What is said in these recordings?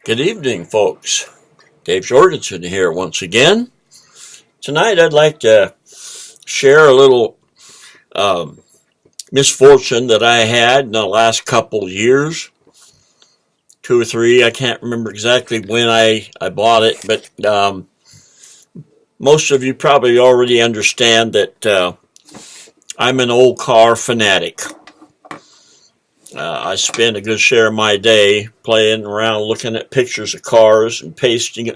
Good evening, folks. Dave Jorgensen here once again. Tonight I'd like to share a little misfortune that I had in the last couple years. 2 or 3, I can't remember exactly when I bought it, but most of you probably already understand that I'm an old car fanatic. I spend a good share of my day playing around looking at pictures of cars and pasting,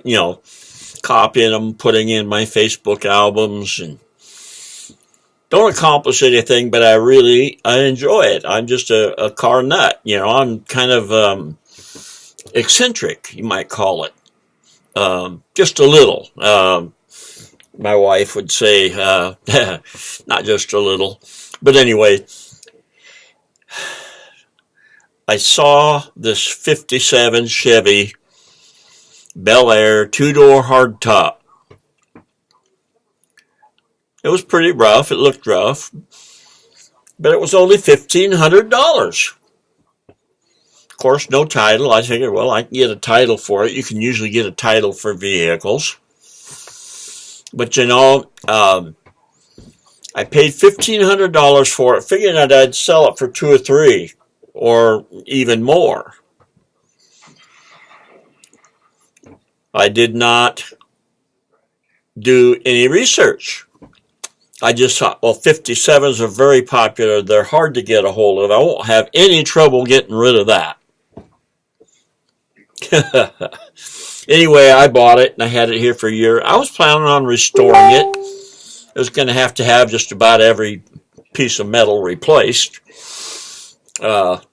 copying them, putting in my Facebook albums, and don't accomplish anything, but I enjoy it. I'm just a car nut. I'm kind of eccentric, you might call it. Just a little. My wife would say, not just a little. But anyway, I saw this 57 Chevy Bel Air 2-door hardtop. It was pretty rough. It looked rough. But it was only $1,500. Of course, no title. I figured, well, I can get a title for it. You can usually get a title for vehicles. But I paid $1,500 for it, figuring that I'd sell it for 2 or 3. Or even more. I did not do any research. I just thought, well, 57s are very popular. They're hard to get a hold of. I won't have any trouble getting rid of that. Anyway, I bought it and I had it here for a year. I was planning on restoring it. I was going to have just about every piece of metal replaced.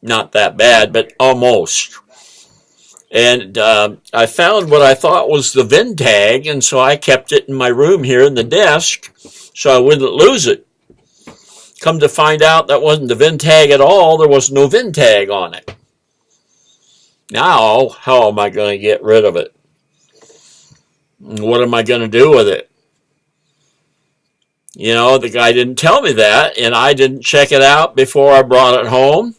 Not that bad, but almost. And I found what I thought was the VIN tag, and so I kept it in my room here in the desk so I wouldn't lose it. Come to find out that wasn't the VIN tag at all. There was no VIN tag on it. Now, how am I going to get rid of it? What am I going to do with it? The guy didn't tell me that, and I didn't check it out before I brought it home.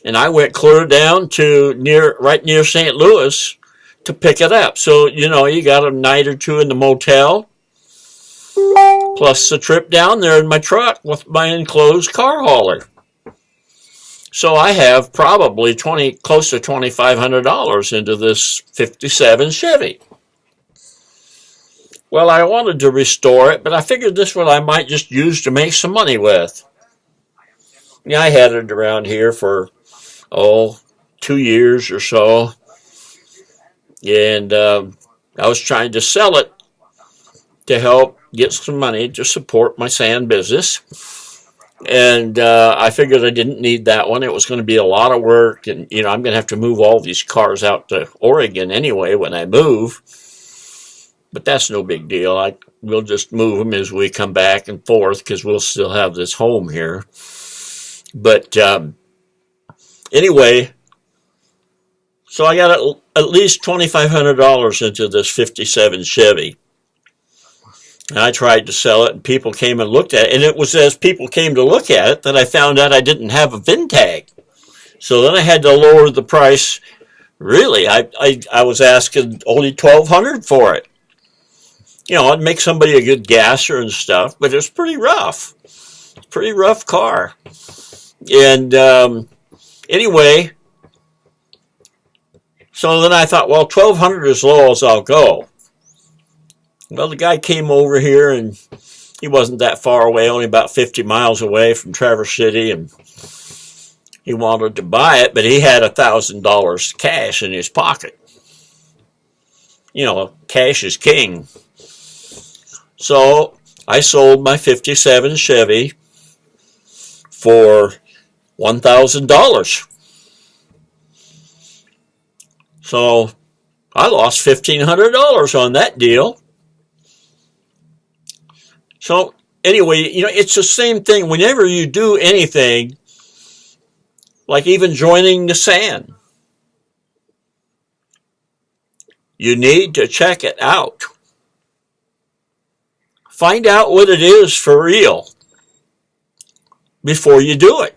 And I went clear down to right near St. Louis to pick it up. So, you got a night or two in the motel, plus the trip down there in my truck with my enclosed car hauler. So I have probably close to $2,500 into this 57 Chevy. Well, I wanted to restore it, but I figured this one I might just use to make some money with. I had it around here for, 2 years or so. And I was trying to sell it to help get some money to support my sand business. And I figured I didn't need that one. It was going to be a lot of work. And, I'm going to have to move all these cars out to Oregon anyway when I move. But that's no big deal. We'll just move them as we come back and forth because we'll still have this home here. But anyway, so I got at least $2,500 into this 57 Chevy. And I tried to sell it, and people came and looked at it. And it was as people came to look at it that I found out I didn't have a VIN tag. So then I had to lower the price. Really, I was asking only $1,200 for it. I'd make somebody a good gasser and stuff, but it's pretty rough. It's a pretty rough car. And anyway, so then I thought, well, $1,200 is as low as I'll go. Well, the guy came over here, and he wasn't that far away, only about 50 miles away from Traverse City, and he wanted to buy it, but he had $1,000 cash in his pocket. Cash is king. So I sold my 57 Chevy for $1,000. So I lost $1,500 on that deal. So anyway, it's the same thing. Whenever you do anything, like even joining the sand, you need to check it out. Find out what it is for real before you do it.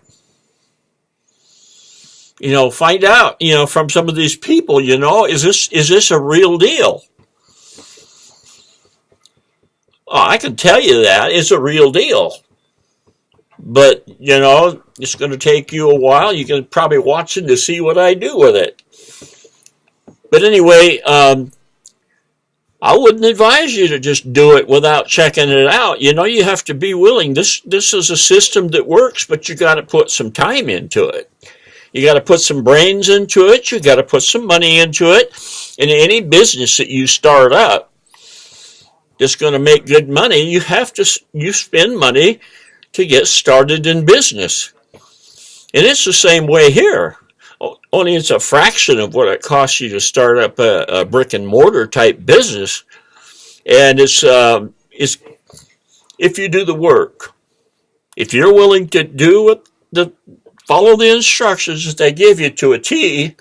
Find out, from some of these people, is this a real deal? Oh, I can tell you that it's a real deal. But, it's going to take you a while. You can probably watch it to see what I do with it. But anyway, I wouldn't advise you to just do it without checking it out. You have to be willing. This is a system that works, but you got to put some time into it. You got to put some brains into it. You got to put some money into it. In any business that you start up that's going to make good money, you spend money to get started in business. And it's the same way here. Only it's a fraction of what it costs you to start up a brick and mortar type business. And it's if you do the work. If you're willing to follow the instructions that they give you to a T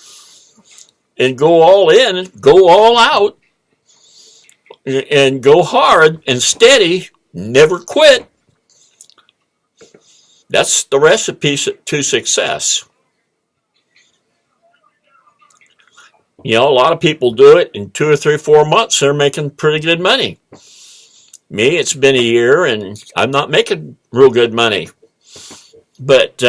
and go all in, go all out, and go hard and steady, never quit. That's the recipe to success. A lot of people do it in 2 or 3 or 4 months. They're making pretty good money. Me, it's been a year and I'm not making real good money. But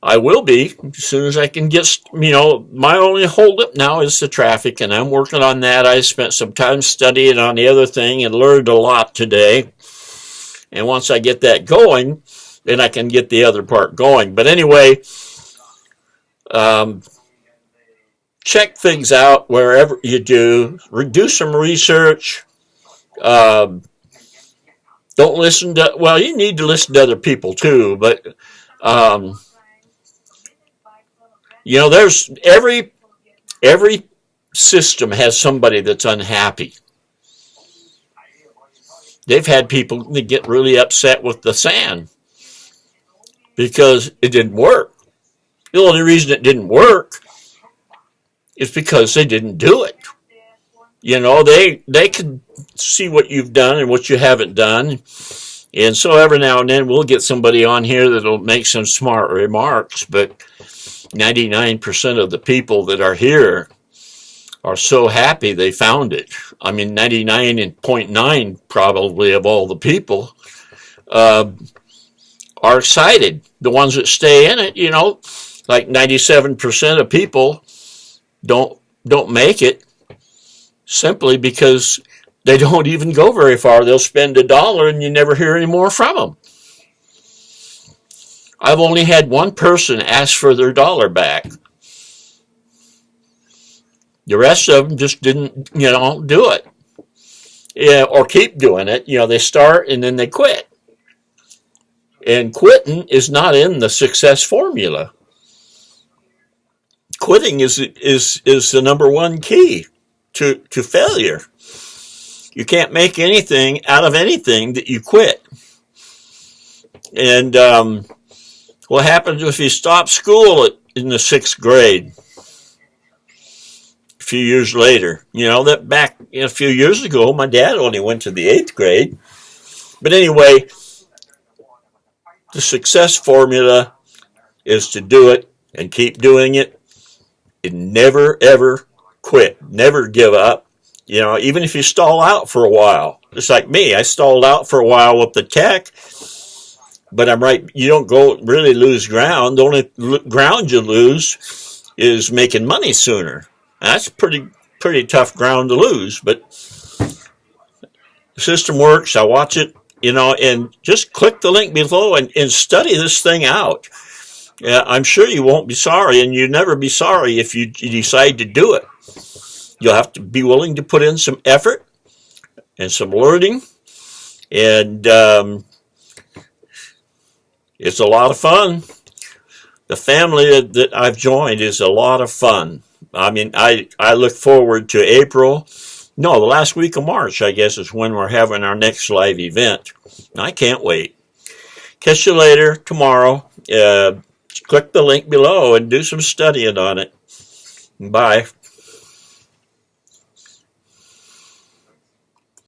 I will be as soon as I can get, my only holdup now is the traffic, and I'm working on that. I spent some time studying on the other thing and learned a lot today. And once I get that going, then I can get the other part going. But anyway, check things out wherever you do. Do some research. Don't listen to, well, you need to listen to other people too, but, there's every system has somebody that's unhappy. They've had people that get really upset with the sand because it didn't work. The only reason it didn't work is because they didn't do it. They can see what you've done and what you haven't done. And so every now and then we'll get somebody on here that'll make some smart remarks, but 99% of the people that are here are so happy they found it. I mean, 99.9 probably of all the people are excited. The ones that stay in it, like 97% of people don't make it simply because they don't even go very far. They'll spend $1 and you never hear any more from them. I've only had one person ask for their $1 back. The rest of them just didn't, do it. Yeah, or keep doing it. They start and then they quit. And quitting is not in the success formula. Quitting is the number one key to failure. You can't make anything out of anything that you quit. And what happens if you stop school in the 6th grade? A few years later, that back a few years ago, my dad only went to the 8th grade. But anyway, the success formula is to do it and keep doing it and never, ever quit. Never give up. Even if you stall out for a while. Just like me, I stalled out for a while with the tech, but I'm right. You don't really lose ground. The only ground you lose is making money sooner. That's pretty tough ground to lose, but the system works. I watch it, and just click the link below and study this thing out. Yeah, I'm sure you won't be sorry, and you'll never be sorry if you decide to do it. You'll have to be willing to put in some effort and some learning, and it's a lot of fun. The family that I've joined is a lot of fun. I mean, I look forward to April. No, the last week of March, I guess, is when we're having our next live event. I can't wait. Catch you later tomorrow. Click the link below and do some studying on it. Bye.